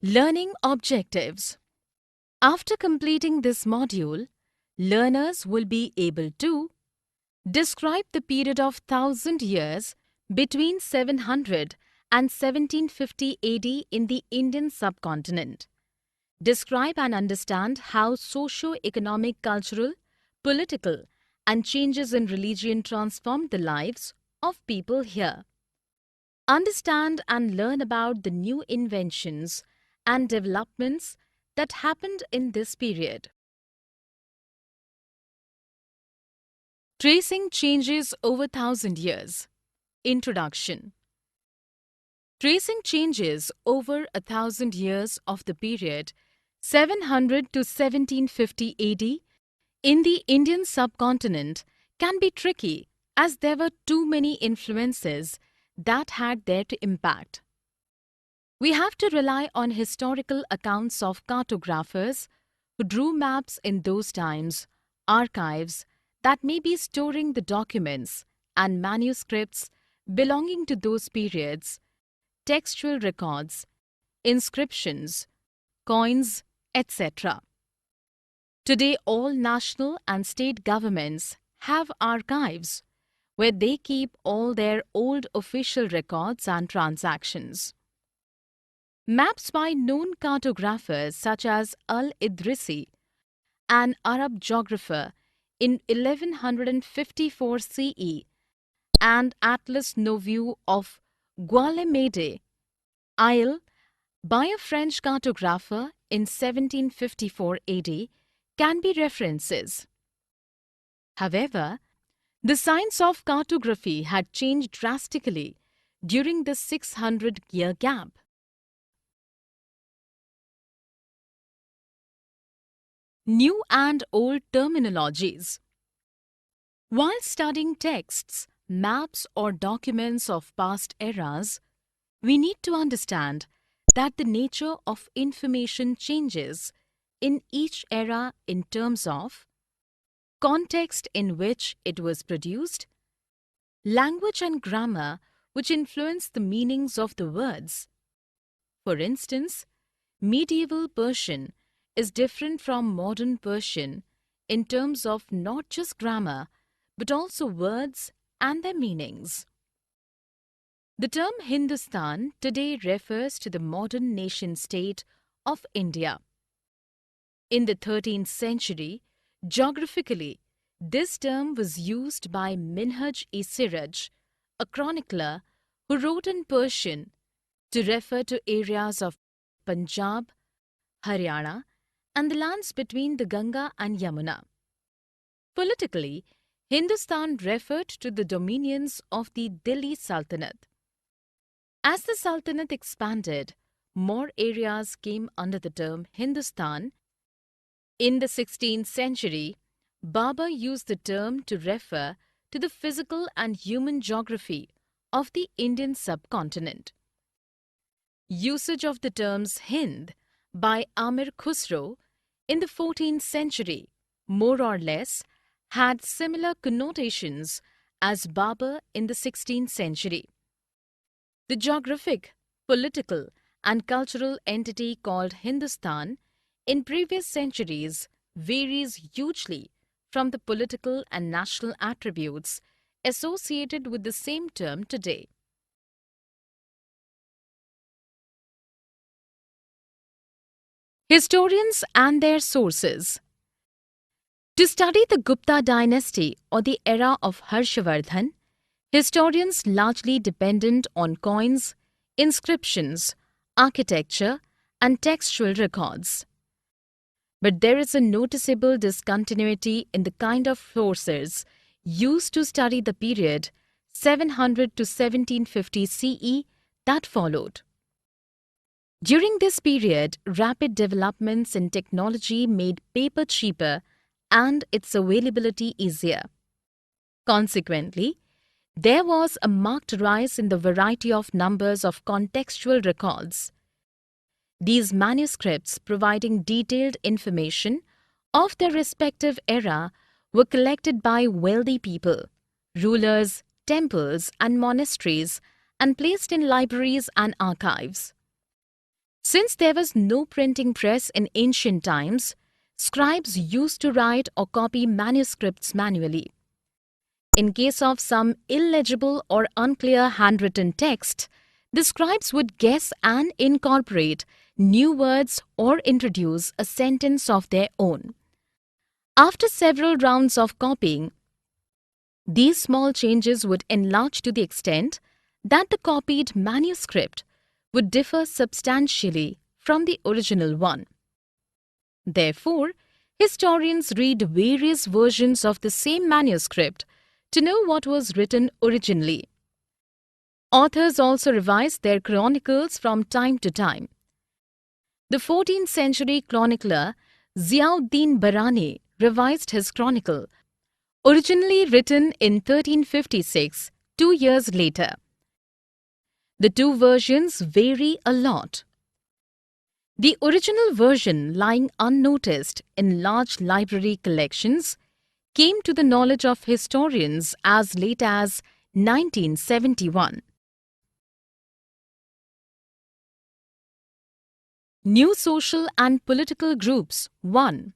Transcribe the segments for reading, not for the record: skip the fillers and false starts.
Learning objectives. After completing this module, learners will be able to describe the period of 1000 years between 700 and 1750 AD in the Indian subcontinent. Describe and understand how socio-economic, cultural, political, and changes in religion transformed the lives of people here. Understand and learn about the new inventions and developments that happened in this period. Tracing changes over 1000 years. Introduction. Tracing changes over 1000 years of the period 700 to 1750 AD in the Indian subcontinent can be tricky as there were too many influences that had their impact. We have to rely on historical accounts of cartographers who drew maps in those times, archives that may be storing the documents and manuscripts belonging to those periods, textual records, inscriptions, coins, etc. Today, all national and state governments have archives where they keep all their old official records and transactions. Maps by known cartographers such as Al-Idrisi, an Arab geographer in 1154 CE, and Atlas Nouveau of Gualemede, Isle, by a French cartographer in 1754 AD, can be references. However, the science of cartography had changed drastically during the 600-year gap. New and old terminologies. While studying texts, maps, or documents of past eras, we need to understand that the nature of information changes in each era in terms of context in which it was produced, language and grammar which influence the meanings of the words. For instance, medieval Persian is different from modern Persian in terms of not just grammar but also words and their meanings. The term Hindustan today refers to the modern nation-state of India. In the 13th century, geographically, this term was used by Minhaj-e-Siraj, a chronicler who wrote in Persian, to refer to areas of Punjab, Haryana, and the lands between the Ganga and Yamuna. Politically, Hindustan referred to the dominions of the Delhi Sultanate. As the Sultanate expanded, more areas came under the term Hindustan. In the 16th century, Babur used the term to refer to the physical and human geography of the Indian subcontinent. Usage of the terms Hind by Amir Khusro in the 14th century more or less had similar connotations as Babur in the 16th century. The geographic, political, and cultural entity called Hindustan in previous centuries varies hugely from the political and national attributes associated with the same term today. Historians and their sources. To study the Gupta dynasty or the era of Harshavardhan, historians largely dependent on coins, inscriptions, architecture, and textual records. But there is a noticeable discontinuity in the kind of sources used to study the period 700 to 1750 CE that followed. During this period, rapid developments in technology made paper cheaper and its availability easier. Consequently, there was a marked rise in the variety of numbers of contextual records. These manuscripts providing detailed information of their respective era were collected by wealthy people, rulers, temples and monasteries and placed in libraries and archives. Since there was no printing press in ancient times, scribes used to write or copy manuscripts manually. In case of some illegible or unclear handwritten text, the scribes would guess and incorporate new words or introduce a sentence of their own. After several rounds of copying, these small changes would enlarge to the extent that the copied manuscript would differ substantially from the original one. Therefore, historians read various versions of the same manuscript to know what was written originally. Authors also revised their chronicles from time to time. The 14th century chronicler Ziauddin Barani revised his chronicle, originally written in 1356, 2 years later. The two versions vary a lot. The original version, lying unnoticed in large library collections, came to the knowledge of historians as late as 1971. New social and political groups 1.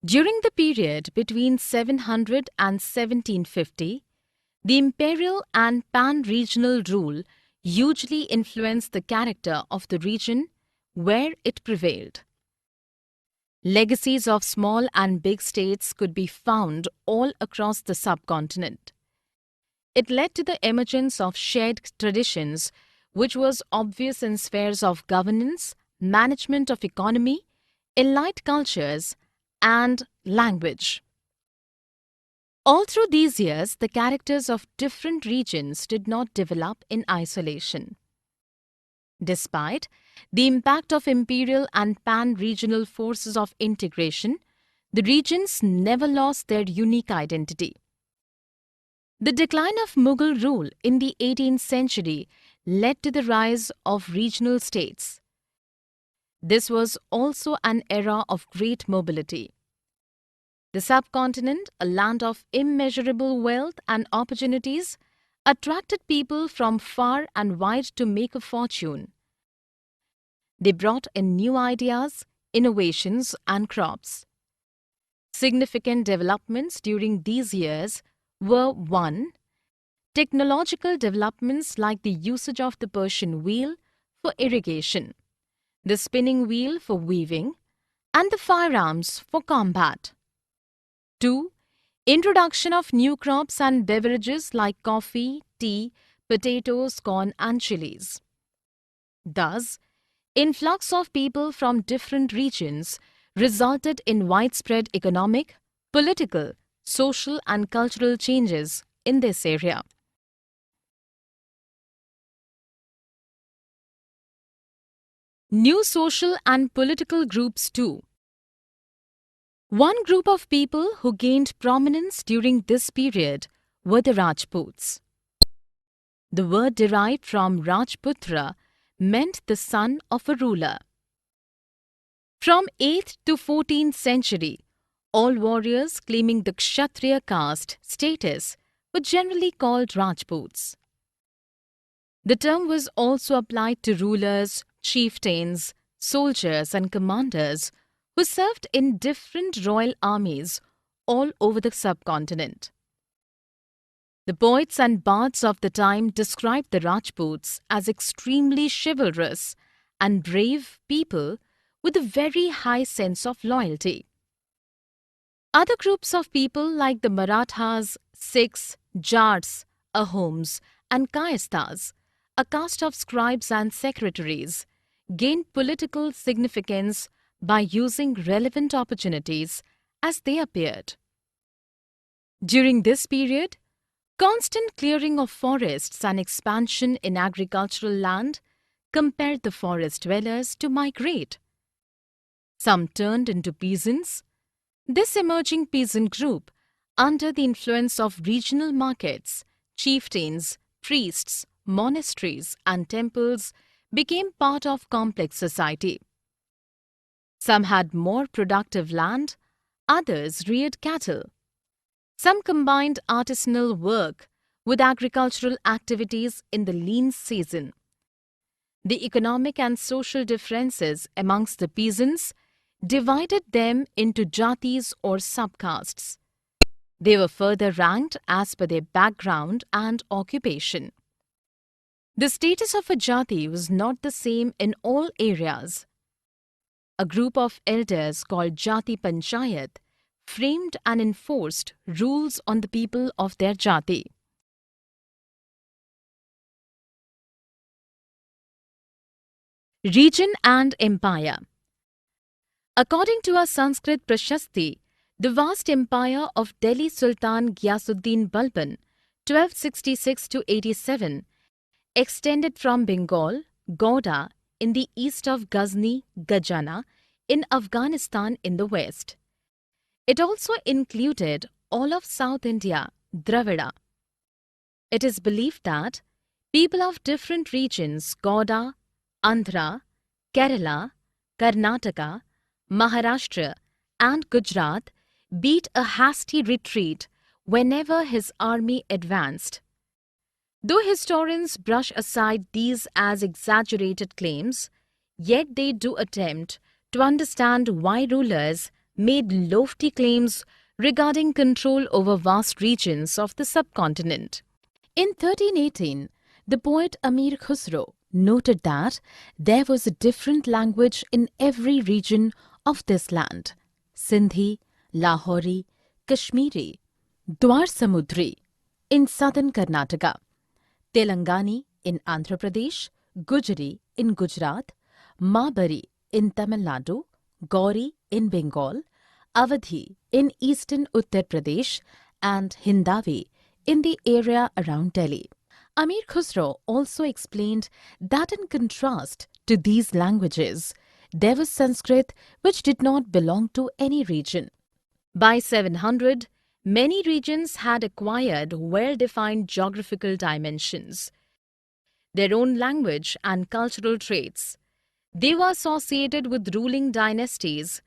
During the period between 700 and 1750, the imperial and pan-regional rule hugely influenced the character of the region where it prevailed. Legacies of small and big states could be found all across the subcontinent. It led to the emergence of shared traditions, which was obvious in spheres of governance, management of economy, allied cultures, and language. All through these years, the characters of different regions did not develop in isolation. Despite the impact of imperial and pan-regional forces of integration, the regions never lost their unique identity. The decline of Mughal rule in the 18th century led to the rise of regional states. This was also an era of great mobility. The subcontinent, a land of immeasurable wealth and opportunities, attracted people from far and wide to make a fortune. They brought in new ideas, innovations, and crops. Significant developments during these years were 1. Technological developments like the usage of the Persian wheel for irrigation, the spinning wheel for weaving, and the firearms for combat. 2. Introduction of new crops and beverages like coffee, tea, potatoes, corn, and chilies. Thus, influx of people from different regions resulted in widespread economic, political, social, and cultural changes in this area. New social and political groups too. One group of people who gained prominence during this period were the Rajputs. The word derived from Rajputra meant the son of a ruler. From 8th to 14th century, all warriors claiming the Kshatriya caste status were generally called Rajputs. The term was also applied to rulers, chieftains, soldiers and commanders who served in different royal armies all over the subcontinent. The poets and bards of the time described the Rajputs as extremely chivalrous and brave people with a very high sense of loyalty. Other groups of people like the Marathas, Sikhs, Jats, Ahoms, and Kayasthas, a caste of scribes and secretaries, gained political significance by using relevant opportunities as they appeared. During this period, constant clearing of forests and expansion in agricultural land compelled the forest dwellers to migrate. Some turned into peasants. This emerging peasant group, under the influence of regional markets, chieftains, priests, monasteries, and temples, became part of complex society. Some had more productive land, others reared cattle. Some combined artisanal work with agricultural activities in the lean season. The economic and social differences amongst the peasants divided them into jatis or subcastes. They were further ranked as per their background and occupation. The status of a jati was not the same in all areas. A group of elders called Jati Panchayat framed and enforced rules on the people of their jati. Region and Empire. According to a Sanskrit Prashasti, the vast empire of Delhi Sultan Ghiyasuddin Balban, 1266 to 87, extended from Bengal, Gauda in the east of Ghazni, Gajana in Afghanistan in the west. It also included all of South India, Dravida. It is believed that people of different regions, Gauda, Andhra, Kerala, Karnataka, Maharashtra and Gujarat, beat a hasty retreat whenever his army advanced. Though historians brush aside these as exaggerated claims, yet they do attempt to understand why rulers made lofty claims regarding control over vast regions of the subcontinent. In 1318, the poet Amir Khusro noted that there was a different language in every region of this land: Sindhi, Lahori, Kashmiri, Dwar Samudri in southern Karnataka, Telangani in Andhra Pradesh, Gujari in Gujarat, Mabari in Tamil Nadu, Gauri in Bengal, Awadhi in eastern Uttar Pradesh, and Hindavi in the area around Delhi. Amir Khusro also explained that in contrast to these languages, there was Sanskrit which did not belong to any region. By 700, many regions had acquired well-defined geographical dimensions, their own language and cultural traits. They were associated with ruling dynasties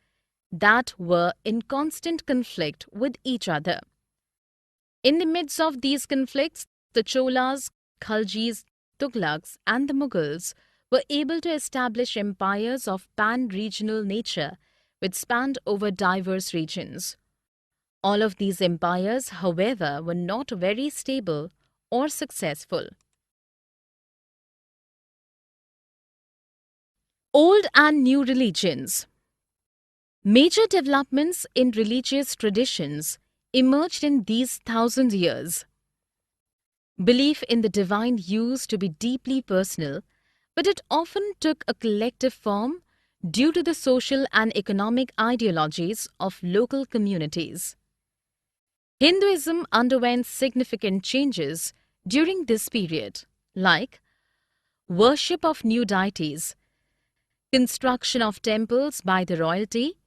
that were in constant conflict with each other. In the midst of these conflicts, the Cholas, Khaljis, Tughlaqs and the Mughals were able to establish empires of pan-regional nature which spanned over diverse regions. All of these empires, however, were not very stable or successful. Old and new religions. Major developments in religious traditions emerged in these 1,000 years. Belief in the divine used to be deeply personal, but it often took a collective form due to the social and economic ideologies of local communities. Hinduism underwent significant changes during this period, like worship of new deities, construction of temples by the royalty,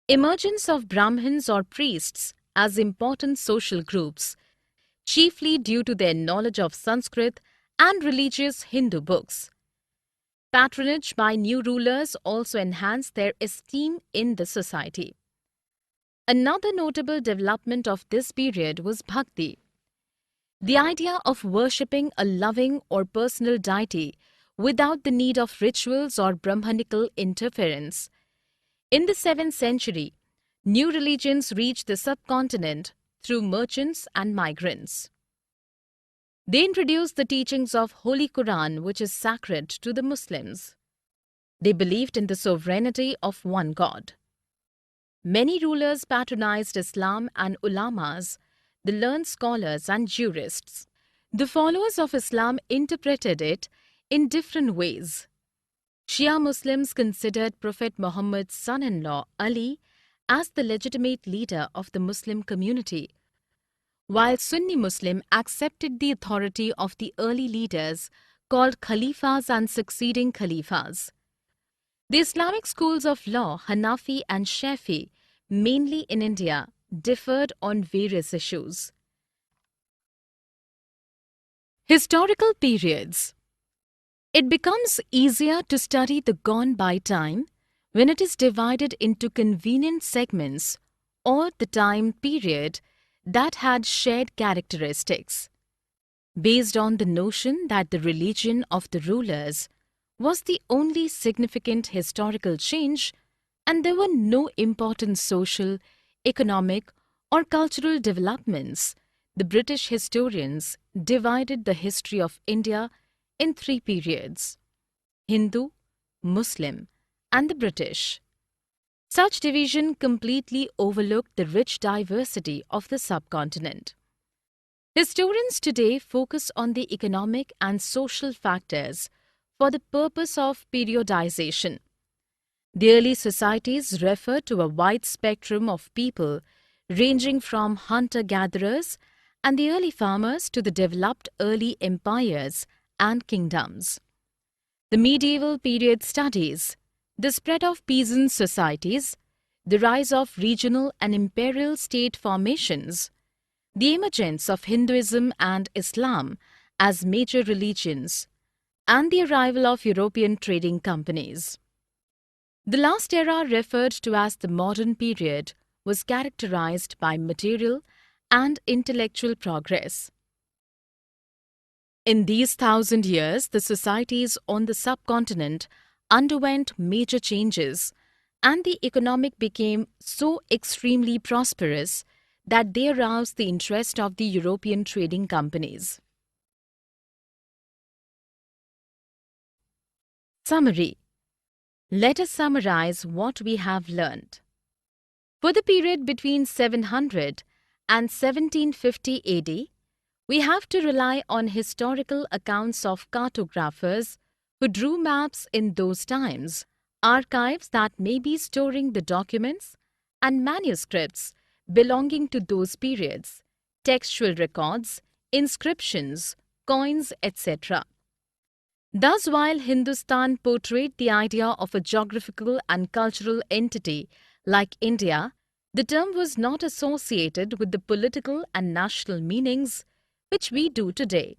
emergence of Brahmins or priests as important social groups, chiefly due to their knowledge of Sanskrit and religious Hindu books. Patronage by new rulers also enhanced their esteem in the society. Another notable development of this period was bhakti. The idea of worshipping a loving or personal deity without the need of rituals or Brahmanical interference. In the 7th century, new religions reached the subcontinent through merchants and migrants. They introduced the teachings of Holy Quran, which is sacred to the Muslims. They believed in the sovereignty of one God. Many rulers patronized Islam and ulamas, the learned scholars and jurists. The followers of Islam interpreted it in different ways. Shia Muslims considered Prophet Muhammad's son-in-law Ali as the legitimate leader of the Muslim community, while Sunni Muslim accepted the authority of the early leaders called Khalifas and succeeding Khalifas. The Islamic schools of law, Hanafi and Shafi, mainly in India, differed on various issues. Historical periods. It becomes easier to study the gone-by time when it is divided into convenient segments or the time period that had shared characteristics, based on the notion that the religion of the rulers was the only significant historical change, and there were no important social, economic, or cultural developments. The British historians divided the history of India in three periods: Hindu, Muslim, and the British. Such division completely overlooked the rich diversity of the subcontinent. Historians today focus on the economic and social factors for the purpose of periodization. The early societies refer to a wide spectrum of people ranging from hunter-gatherers and the early farmers to the developed early empires and kingdoms. The medieval period studies the spread of peasant societies, the rise of regional and imperial state formations, the emergence of Hinduism and Islam as major religions, and the arrival of European trading companies. The last era, referred to as the modern period, was characterized by material and intellectual progress. In these 1,000 years, the societies on the subcontinent underwent major changes, and the economic became so extremely prosperous that they aroused the interest of the European trading companies. Summary. Let us summarize what we have learned. For the period between 700 and 1750 AD, we have to rely on historical accounts of cartographers who drew maps in those times, archives that may be storing the documents, and manuscripts belonging to those periods, textual records, inscriptions, coins, etc. Thus, while Hindustan portrayed the idea of a geographical and cultural entity like India, the term was not associated with the political and national meanings which we do today.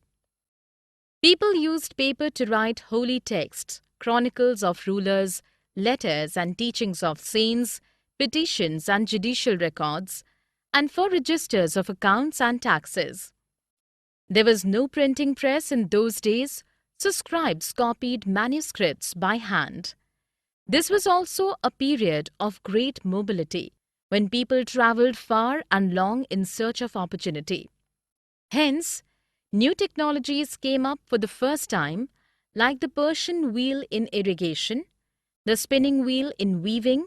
People used paper to write holy texts, chronicles of rulers, letters and teachings of saints, petitions and judicial records, and for registers of accounts and taxes. There was no printing press in those days, so scribes copied manuscripts by hand. This was also a period of great mobility, when people travelled far and long in search of opportunity. Hence, new technologies came up for the first time, like the Persian wheel in irrigation, the spinning wheel in weaving,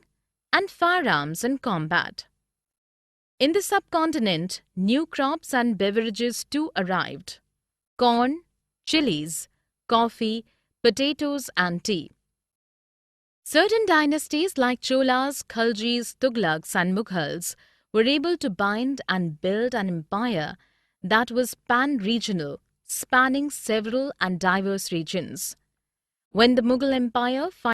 and firearms in combat. In the subcontinent, new crops and beverages too arrived: corn, chilies, coffee, potatoes, and tea. Certain dynasties like Cholas, Khaljis, Tughlaqs, and Mughals were able to bind and build an empire that was pan-regional, spanning several and diverse regions. When the Mughal Empire